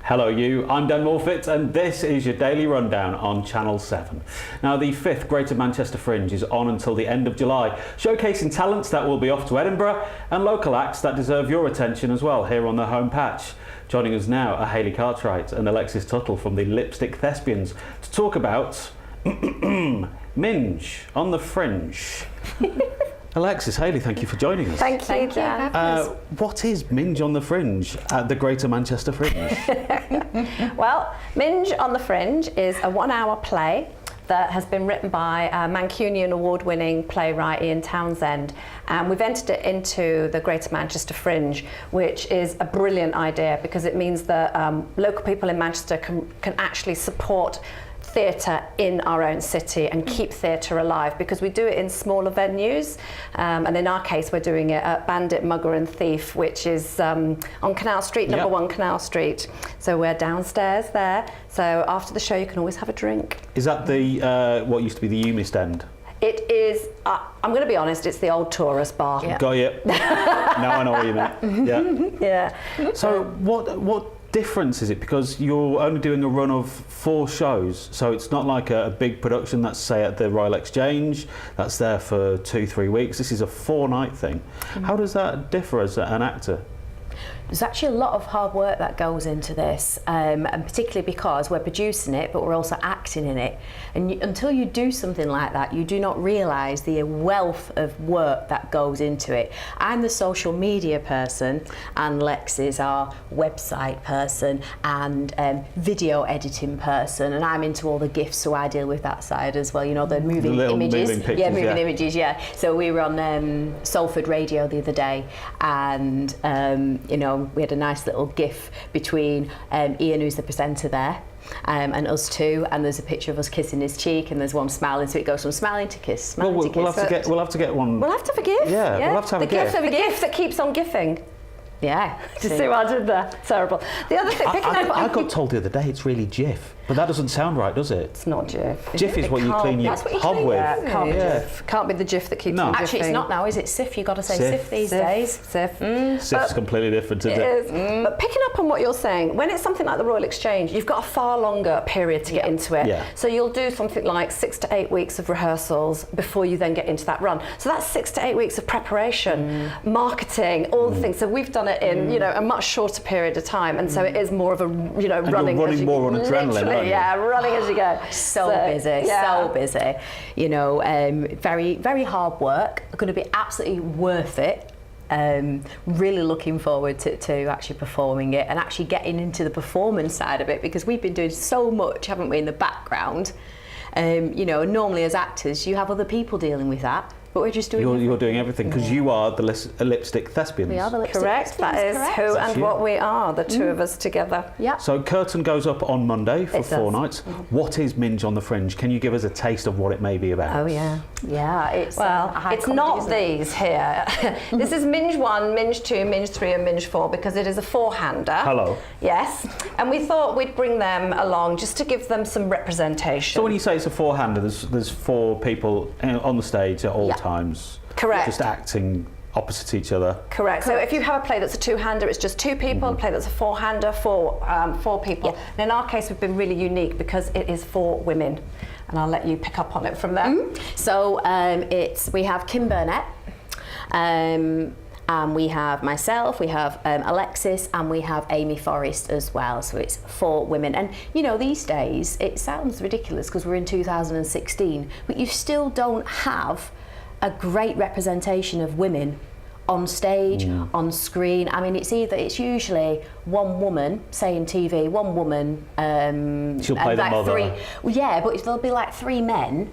Hello you, I'm Dan Morfitt and this is your daily rundown on Channel 7. Now the 5th Greater Manchester Fringe is on until the end of July, showcasing talents that will be off to Edinburgh and local acts that deserve your attention as well here on the home patch. Joining us now are Hayley Cartwright and Alexis Tuttle from the Lipstick Thespians to talk about Minj on the Fringe. Alexis, Hayley, thank you for joining us. Thank you, Dan. What is Minj on the Fringe at the Greater Manchester Fringe? Well, Minj on the Fringe is a 1-hour play that has been written by Mancunian award-winning playwright Ian Townsend, and we've entered it into the Greater Manchester Fringe, which is a brilliant idea because it means that local people in Manchester can actually support theatre in our own city and keep theatre alive, because we do it in smaller venues, and in our case we're doing it at Bandit, Mugger and Thief, which is on Canal Street, number 1 Canal Street. So we're downstairs there, so after the show you can always have a drink. Is that the what used to be the Umist End? It is, I'm going to be honest, it's the old tourist bar. Yeah. Got you. Now I know what you mean. Yeah. Yeah. So what difference is it, because you're only doing a run of 4 shows, so it's not like a big production that's, say, at the Royal Exchange that's there for 2-3 weeks. This is a 4-night thing. How does that differ as an actor? There's actually a lot of hard work that goes into this, and particularly because we're producing it, but we're also acting in it. And until you do something like that, you do not realise the wealth of work that goes into it. I'm the social media person, and Lex is our website person and video editing person, and I'm into all the GIFs, so I deal with that side as well. You know, the moving images. Moving pictures, yeah, moving images. Yeah. So we were on Salford Radio the other day, and you know, we had a nice little GIF between Ian, who's the presenter there, and us two, and there's a picture of us kissing his cheek, and there's one smiling, so it goes from smiling to kiss, smiling to kiss. We'll have to get one. We'll have to have a GIF. Yeah, we'll have to have a GIF. The GIF that keeps on GIFing. Yeah. Do you see what I did there? Terrible. The other thing, I got told the other day it's really GIF, but that doesn't sound right, does it? It's not GIF. GIF is what you clean your hob with. Yeah, can't be GIF. Can't be the GIF that keeps on GIFing. Actually, it's not now, is it? SIF. You've got to say SIF these days. SIF. SIF's completely different, isn't it? It is. But picking up on what you're saying, when it's something like the Royal Exchange, you've got a far longer period to get into it. Yeah. So you'll do something like 6 to 8 weeks of rehearsals before you then get into that run. So that's 6 to 8 weeks of preparation, marketing, all the things. So we've done it in, you know, a much shorter period of time, and so it is more of a, you know, and running. You're running more on adrenaline, aren't you? Yeah, running as you go. So busy. You know, very, very hard work. Going to be absolutely worth it. Really looking forward to actually performing it and actually getting into the performance side of it, because we've been doing so much, haven't we, in the background. You know, normally as actors you have other people dealing with that, but we're just doing You're doing everything, because you are the Lipstick Thespians. We are the Lipstick Correct, Thespians, that is correct. who and what we are, the two of us together. Yeah. So curtain goes up on Monday for It 4 does. nights. What is Minj on the Fringe? Can you give us a taste of what it may be about? Oh yeah. Yeah, it's It's not these here. This is Minj 1, Minj 2, Minj 3 and Minj 4, because it is a 4-hander. Hello. Yes, and we thought we'd bring them along just to give them some representation. So when you say it's a 4-hander, there's 4 people on the stage at all times. Correct. Just acting opposite each other. Correct. So if you have a play that's a 2-hander, it's just 2 people. A play that's a 4-hander, 4 people. Yeah. And in our case, we've been really unique because it is 4 women. And I'll let you pick up on it from there. So we have Kim Burnett, and we have myself, we have Alexis, and we have Amy Forrest as well. So it's 4 women. And you know, these days it sounds ridiculous because we're in 2016, but you still don't have a great representation of women on stage, on screen. I mean, it's usually 1 woman, say in TV, 1 woman. She'll play the mother. 3, yeah, but there'll be like 3 men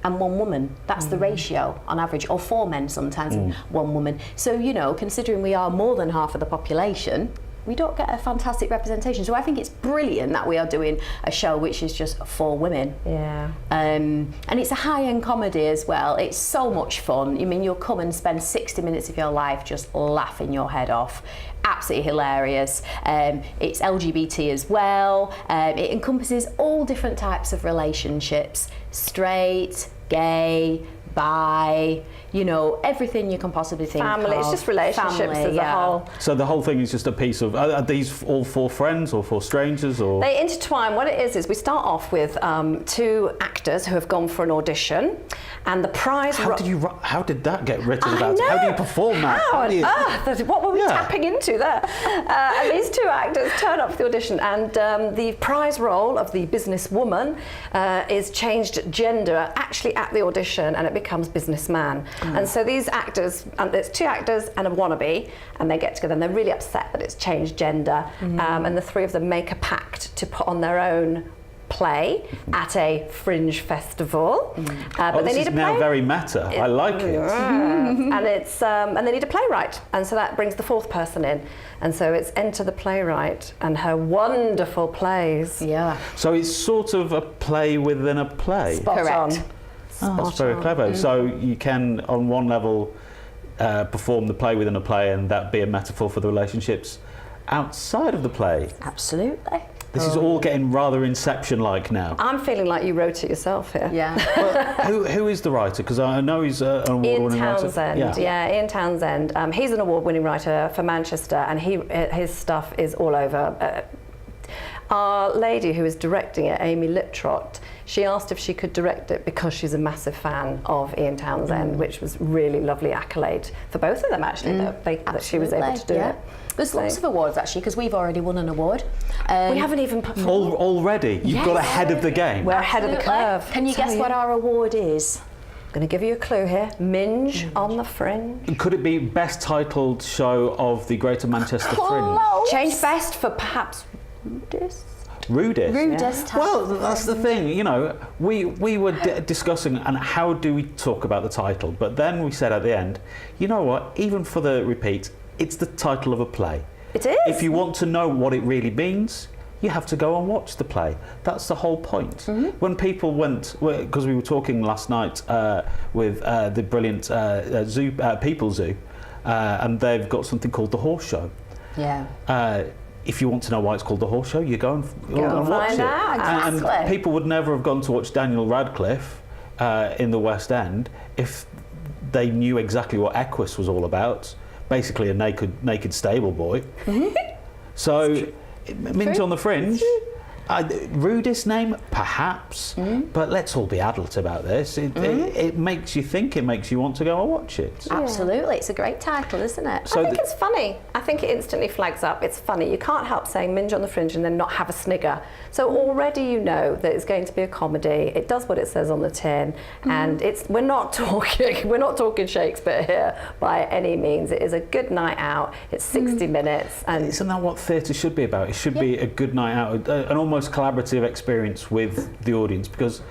and 1 woman. That's the ratio on average, or 4 men sometimes and 1 woman. So, you know, considering we are more than half of the population, we don't get a fantastic representation. So I think it's brilliant that we are doing a show which is just 4 women. Yeah. And it's a high-end comedy as well. It's so much fun. I mean, you'll come and spend 60 minutes of your life just laughing your head off. Absolutely hilarious. It's LGBT as well. It encompasses all different types of relationships: straight, gay, bi, you know, everything you can possibly think Family, of. it's just relationships Family, as a whole. So the whole thing is just a piece of, are these all 4 friends or 4 strangers or? They intertwine. What it is we start off with 2 actors who have gone for an audition, and the prize... How did that get written I about? know. How do you perform that? How How on do you- earth? What were we tapping into there? And these 2 actors turn up for the audition, and the prize role of the businesswoman is changed gender actually at the audition, and it becomes businessman. And so these actors, there's 2 actors and a wannabe, and they get together and they're really upset that it's changed gender. And the 3 of them make a pact to put on their own play at a Fringe festival. But they this need is a now play. very meta. I like it. And it's and they need a playwright, and so that brings the 4th person in, and so it's enter the playwright and her wonderful plays. Yeah. So it's sort of a play within a play. Spot Correct. on. That's very clever. So you can, on one level, perform the play within a play, and that be a metaphor for the relationships outside of the play. Absolutely. This is all getting rather Inception-like now. I'm feeling like you wrote it yourself here. Yeah. Well, who is the writer? Because I know he's an Ian award-winning writer. Townsend, Ian Townsend. He's an award-winning writer for Manchester, and his stuff is all over. Our lady who is directing it, Amy Liptrot, she asked if she could direct it because she's a massive fan of Ian Townsend, which was really lovely accolade for both of them actually, that she was able to do it. There's lots of awards actually, because we've already won an award. We haven't even performed. Already? You've got ahead of the game. We're ahead of the curve. Can you guess what our award is? I'm going to give you a clue here. Minj on the Fringe. Could it be best titled show of the Greater Manchester Fringe? Change best for perhaps rudest. Rudest? Rudest. Well, that's the thing, you know, we were discussing and how do we talk about the title, but then we said at the end, you know what, even for the repeat, it's the title of a play. It is. If you want to know what it really means, you have to go and watch the play. That's the whole point. When people went, because we were talking last night with the brilliant People Zoo, and they've got something called The Horse Show. Yeah. If you want to know why it's called The Horse Show, you go and watch find it. out. And people would never have gone to watch Daniel Radcliffe in the West End if they knew exactly what Equus was all about. Basically a naked stable boy. So, Minj on the Fringe, rudest name, perhaps, but let's all be adult about this. It makes you think, it makes you want to go and watch it. Absolutely. It's a great title, isn't it? So I think it's funny. I think it instantly flags up. It's funny. You can't help saying Minj on the Fringe and then not have a snigger. So already you know that it's going to be a comedy. It does what it says on the tin, and we're not talking Shakespeare here by any means. It is a good night out. It's 60 minutes, and Isn't that what theatre should be about? It should be a good night out, an almost collaborative experience with the audience, because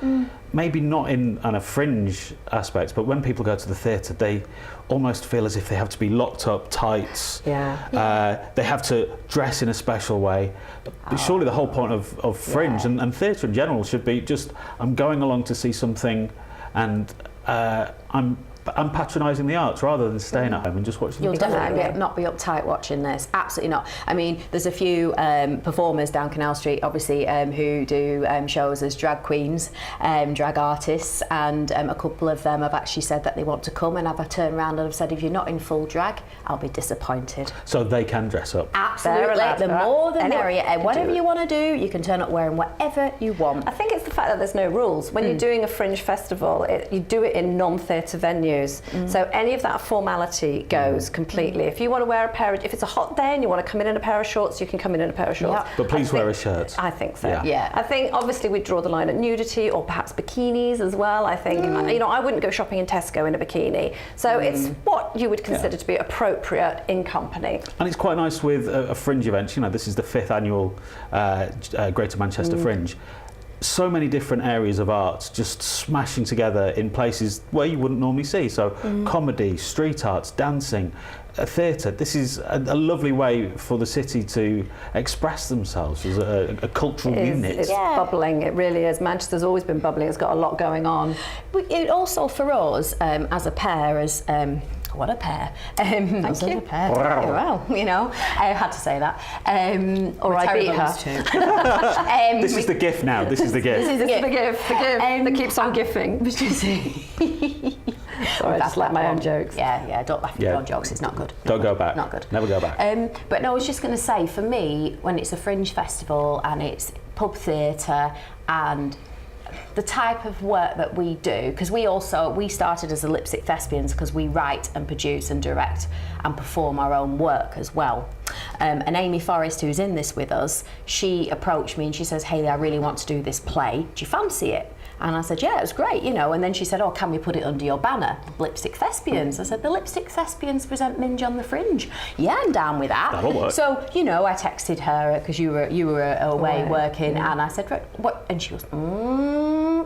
maybe not in a fringe aspect, but when people go to the theatre, they almost feel as if they have to be locked up tight. They have to dress in a special way. But surely the whole point of fringe and theatre in general should be just, I'm going along to see something, and I'm patronising the arts rather than staying at home and just watching. You'll the play. definitely not be uptight watching this. Absolutely not. I mean, there's a few performers down Canal Street, obviously, who do shows as drag queens, drag artists, and a couple of them have actually said that they want to come, and I've turned around and have said, if you're not in full drag, I'll be disappointed. So they can dress up. Absolutely. The more the merrier. And whatever you want to do, you can turn up wearing whatever you want. I think it's the fact that there's no rules. When you're doing a fringe festival, you do it in non-theatre venues. So any of that formality goes completely. If you want to wear if it's a hot day and you want to come in a pair of shorts, you can come in a pair of shorts. But please wear a shirt. I think so. Yeah. I think obviously we draw the line at nudity or perhaps bikinis as well. I think, I wouldn't go shopping in Tesco in a bikini. So it's what you would consider to be appropriate in company. And it's quite nice with a fringe event. You know, this is the 5th annual Greater Manchester Fringe. So many different areas of art just smashing together in places where you wouldn't normally see. So comedy, street arts, dancing, theatre. This is a lovely way for the city to express themselves as a cultural unit. It's bubbling, it really is. Manchester's always been bubbling, it's got a lot going on. But it also for us, as a pair, what a pair. Thank you. A pair. Wow. Well, I had to say that. Or I beat her. This is the gift now. This is the gift. This is the gift. The gift that keeps on gifting. Sorry, I just like my own jokes. Yeah, don't laugh at your own jokes, it's not good. Don't go back. Not good. Never go back. But no, I was just going to say, for me, when it's a Fringe festival and it's pub theatre and the type of work that we do, because we started as the Lipstick Thespians because we write and produce and direct and perform our own work as well. And Amy Forrest, who's in this with us, she approached me and she says, Hayley, I really want to do this play. Do you fancy it? And I said, yeah, it was great, you know. And then she said, oh, can we put it under your banner, Lipstick Thespians? I said, the Lipstick Thespians present Minj on the Fringe. Yeah, I'm down with that. That'll work. So, you know, I texted her because you were away working, and I said, what? And she goes,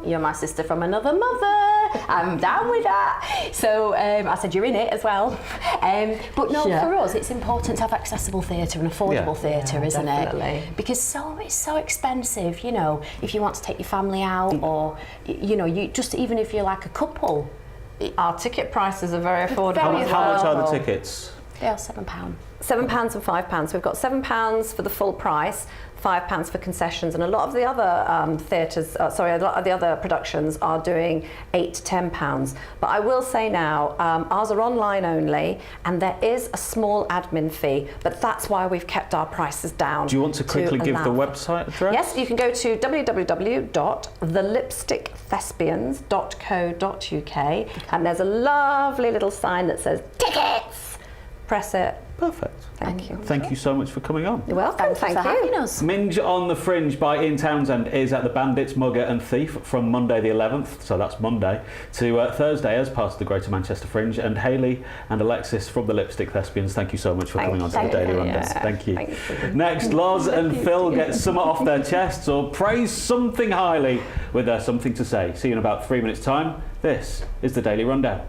you're my sister from another mother. I'm down with that. So I said, you're in it as well. But no, for us, it's important to have accessible theatre and affordable theatre, isn't it? Because it's so expensive, you know, if you want to take your family out or, you know, you just, even if you're like a couple. Our ticket prices are very affordable. How much are the tickets? They are £7. £7 and £5. We've got £7 for the full price, £5 for concessions, and a lot of the other theatres, a lot of the other productions are doing £8 to £10. But I will say now, ours are online only, and there is a small admin fee, but that's why we've kept our prices down. Do you want to quickly give the website address? Yes, you can go to www.thelipstickthespians.co.uk, and there's a lovely little sign that says tickets. Press it. Perfect. Thank you. Thank you so much for coming on. You're welcome. Thank you. Having us. Minj on the Fringe by Ian Townsend is at the Bandits, Mugger and Thief from Monday the 11th, so that's Monday, to Thursday as part of the Greater Manchester Fringe. And Hayley and Alexis from the Lipstick Thespians, thank you so much for coming on to the Daily Rundown. Thank you. Next, Loz and Phil get something off their chests or praise something highly with something to say. See you in about 3 minutes' time. This is the Daily Rundown.